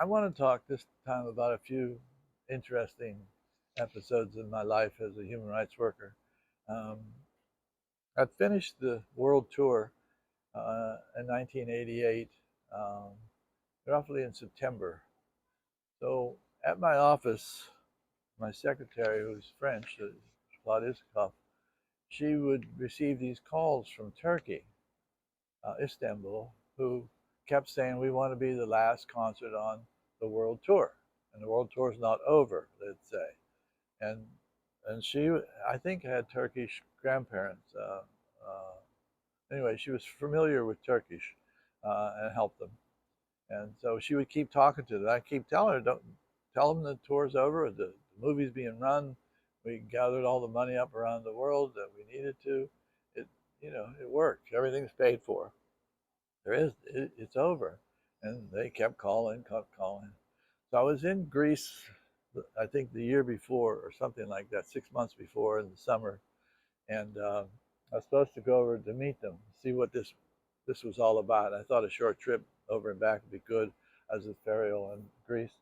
I want to talk this time about a few interesting episodes in my life as a human rights worker. Um, I finished the world tour in 1988, um, roughly in September. So at my office, my secretary, who's French, Claude Iskov, she would receive these calls from Turkey, Istanbul, who kept saying, "We want to be the last concert on the world tour." And the world tour is not over, they'd say. And and she, I think, had Turkish grandparents. Anyway, she was familiar with Turkish and helped them. And so she would keep talking to them. I keep telling her, "Don't tell them the tour's over. The movie's being run. We gathered all the money up around the world that we needed to. It, it worked. Everything's paid for. It's over." And they kept calling, kept calling. So I was in Greece, I think the year before or something like that, 6 months before in the summer, and I was supposed to go over to meet them, see what this was all about. I thought a short trip over and back would be good as a ferry in Greece.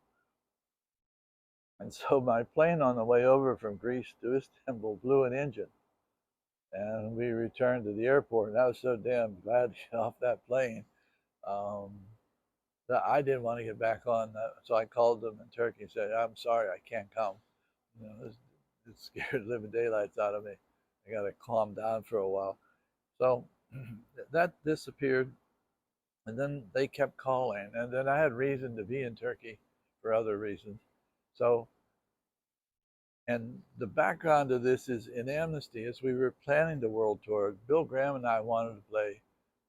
And so my plane on the way over from Greece to Istanbul blew an engine, and we returned to the airport. And I was so damn glad to get off that plane. Um, that I didn't want to get back on that. So I called them in Turkey and said, "I'm sorry, I can't come. It scared the living daylights out of me. I got to calm down for a while." So that disappeared. And then they kept calling. And then I had reason to be in Turkey for other reasons. So, and the background of this is in Amnesty, as we were planning the world tour, Bill Graham and I wanted to play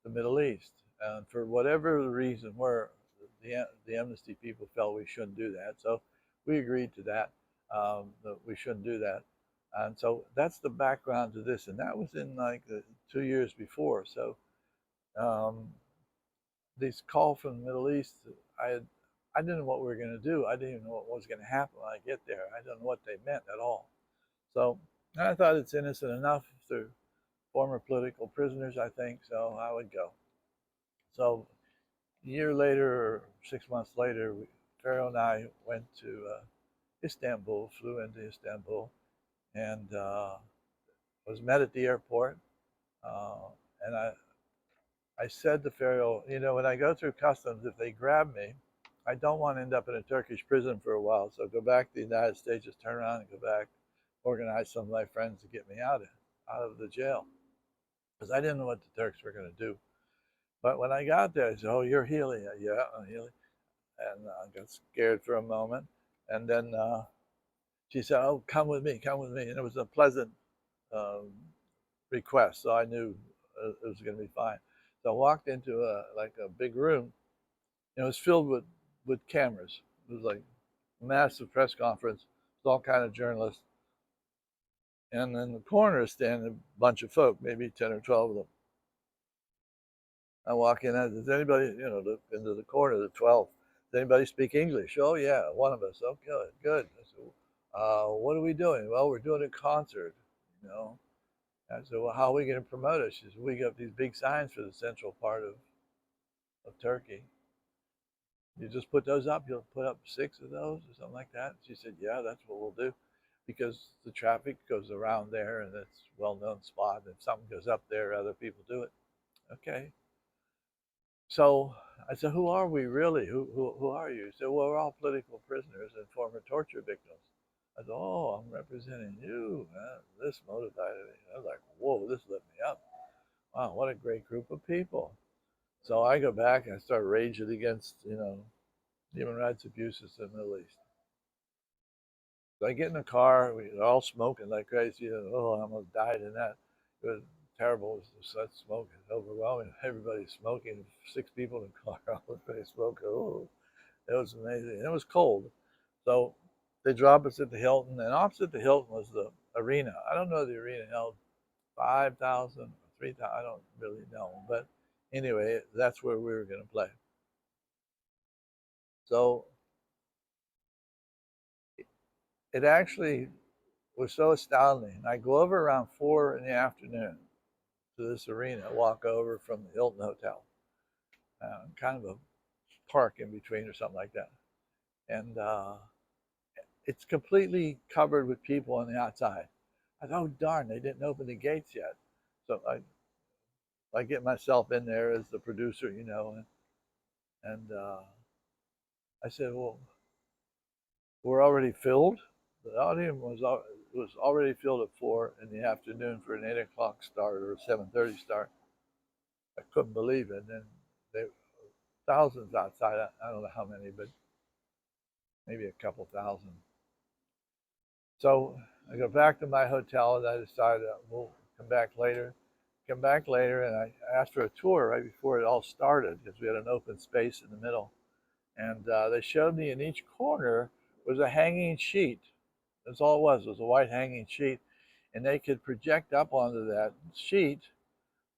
the Middle East. And for whatever the reason were, the Amnesty people felt we shouldn't do that. So we agreed to that, that we shouldn't do that. And so that's the background to this. And that was in like 2 years before. So um, these calls from the Middle East, I didn't know what we were going to do. I didn't even know what was going to happen when I get there. I don't know what they meant at all. So I thought it's innocent enough. They're former political prisoners, I think, so I would go. So a year later, or 6 months later, Pharaoh and I went to Istanbul, flew into Istanbul, and was met at the airport. Uh, and I said to Pharaoh, when I go through customs, if they grab me, I don't want to end up in a Turkish prison for a while. So go back to the United States, just turn around and go back, organize some of my friends to get me out of the jail. Because I didn't know what the Turks were going to do. But when I got there, I said, "Oh, you're Healey." "Yeah, I'm Healey." And I got scared for a moment. And then she said, "Oh, come with me, come with me." And it was a pleasant um, request, so I knew it was going to be fine. So I walked into a big room. It was filled with cameras. It was like a massive press conference with all kind of journalists. And in the corner standing a bunch of folk, maybe 10 or 12 of them. I walk in, "Does anybody, look into the corner, the 12, does anybody speak English?" "Oh, yeah, one of us." "Oh, good, good." I said, "What are we doing?" "Well, we're doing a concert, you know." I said, "Well, how are we going to promote it?" She said, "We got these big signs for the central part of Turkey. You just put those up. You'll put up 6 of those or something like that." She said, "Yeah, that's what we'll do, because the traffic goes around there and it's a well-known spot. If something goes up there, other people do it." "Okay." So I said, "Who are we really? Who are you?" He said, "Well, we're all political prisoners and former torture victims." I said, "Oh, I'm representing you." This motivated me. I was like, "Whoa, this lit me up. Wow, what a great group of people." So I go back and I start raging against, human rights abuses in the Middle East. So I get in the car, we're all smoking like crazy. Oh, I almost died in that. It was terrible. It was such smoke. It's overwhelming. Everybody's smoking. 6 people in the car, all everybody smoking. Oh, it was amazing. And it was cold. So they drop us at the Hilton, and opposite the Hilton was the arena. I don't know, the arena held 5,000 or 3,000. I don't really know. But anyway, that's where we were going to play. So it actually was so astounding. I go over around 4 in the afternoon to this arena, walk over from the Hilton Hotel, kind of a park in between or something like that. and it's completely covered with people on the outside. I thought, oh darn, they didn't open the gates yet. So I get myself in there as the producer, and I said, well, we're already filled. The audience was already filled at 4 in the afternoon for an 8 o'clock start or a 7:30 start. I couldn't believe it. And there thousands outside. I don't know how many, but maybe a couple thousand. So I go back to my hotel and I decided we'll come back later. Come back later, and I asked for a tour right before it all started because we had an open space in the middle. And they showed me in each corner was a hanging sheet. That's all it was a white hanging sheet. And they could project up onto that sheet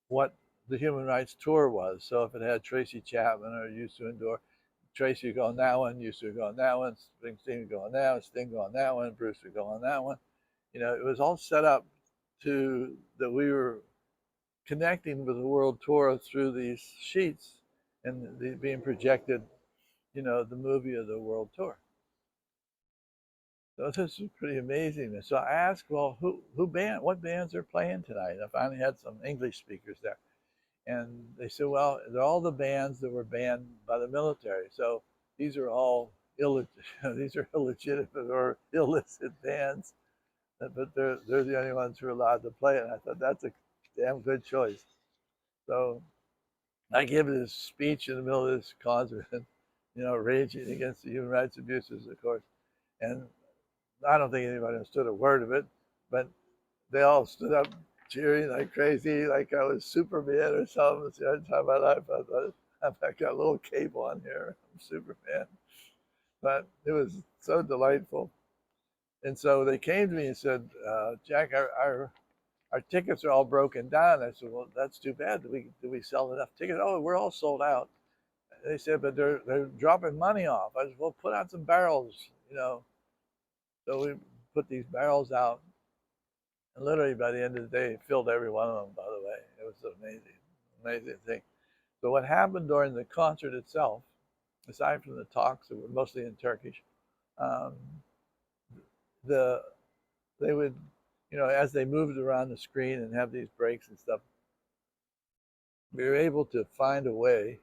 what the human rights tour was. So if it had Tracy Chapman or used to endure, Tracy would go on that one, used to go on that one, Springsteen would go on that one, Sting go on that one, Bruce would go on that one. It was all set up to that we were connecting with the world tour through these sheets and being projected, the movie of the world tour. So this is pretty amazing. So I asked, well, what bands are playing tonight? I finally had some English speakers there. And they said, well, they're all the bands that were banned by the military. So these are all these are illegitimate or illicit bands, but they're the only ones who are allowed to play it. And I thought that's a damn good choice. So I gave this speech in the middle of this concert, raging against the human rights abuses, of course. And I don't think anybody understood a word of it, but they all stood up cheering like crazy, like I was Superman or something. It's the only time in my life I thought, I've got a little cape on here. I'm Superman. But it was so delightful. And so they came to me and said, Jack, our tickets are all broken down. I said, well, that's too bad. Did we sell enough tickets? Oh, we're all sold out. They said, but they're dropping money off. I said, well, put out some barrels. So we put these barrels out, and literally by the end of the day, filled every one of them. By the way, it was an amazing thing. So what happened during the concert itself, aside from the talks that were mostly in Turkish, um, the they would, as they moved around the screen and have these breaks and stuff, we were able to find a way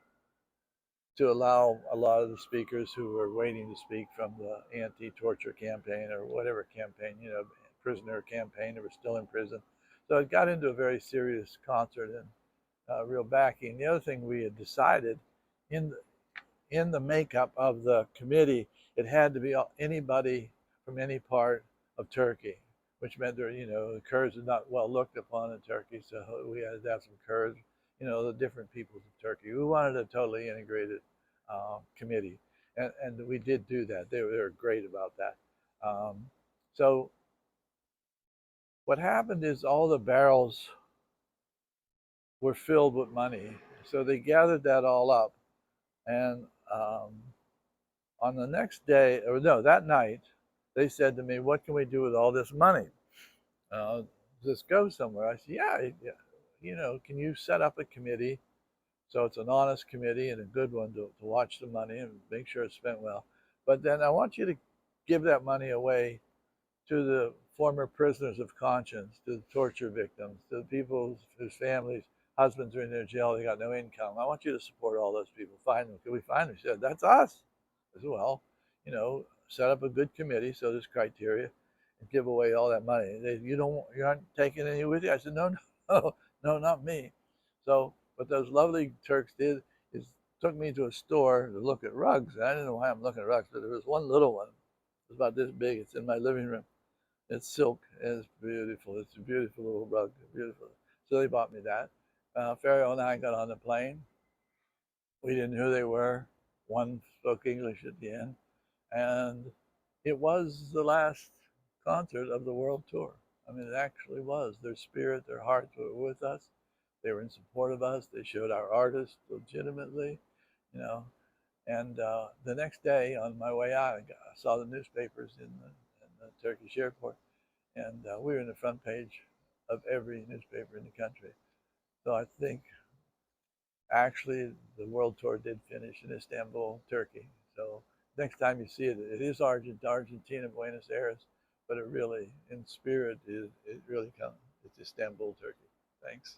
to allow a lot of the speakers who were waiting to speak from the anti-torture campaign or whatever campaign, prisoner campaign, that were still in prison. So it got into a very serious concert and real backing. The other thing we had decided in the makeup of the committee, it had to be anybody from any part of Turkey, which meant the Kurds are not well looked upon in Turkey, so we had to have some Kurds, the different peoples of Turkey. We wanted a totally integrated committee, and we did do that. They were great about that. So what happened is all the barrels were filled with money, so they gathered that all up, and on the next day, or no, that night, they said to me, "What can we do with all this money? Does this go somewhere?" I said, "Yeah. Can you set up a committee so it's an honest committee and a good one to watch the money and make sure it's spent well? But then I want you to give that money away to the former prisoners of conscience, to the torture victims, to the people whose families, husbands are in their jail, they got no income. I want you to support all those people. Find them. Can we find them?" She said, "That's us." I said, "Well, set up a good committee so there's criteria and give away all that money." You aren't taking any with you? I said, "No, no, no, not me." So what those lovely Turks did is took me to a store to look at rugs. I didn't know why I'm looking at rugs, but there was one little one. It's about this big. It's in my living room. It's silk and it's beautiful. It's a beautiful little rug. Beautiful. So they bought me that. Pharaoh and I got on the plane. We didn't know who they were. One spoke English at the end. And it was the last concert of the world tour. I mean, it actually was. Their spirit, their hearts were with us. They were in support of us. They showed our artists legitimately, you know. And the next day on my way out, I saw the newspapers in the Turkish airport, and we were in the front page of every newspaper in the country. So I think actually the world tour did finish in Istanbul, Turkey. So next time you see it, it is Argentina, Buenos Aires, but it really, in spirit, it really comes. It's Istanbul, Turkey. Thanks.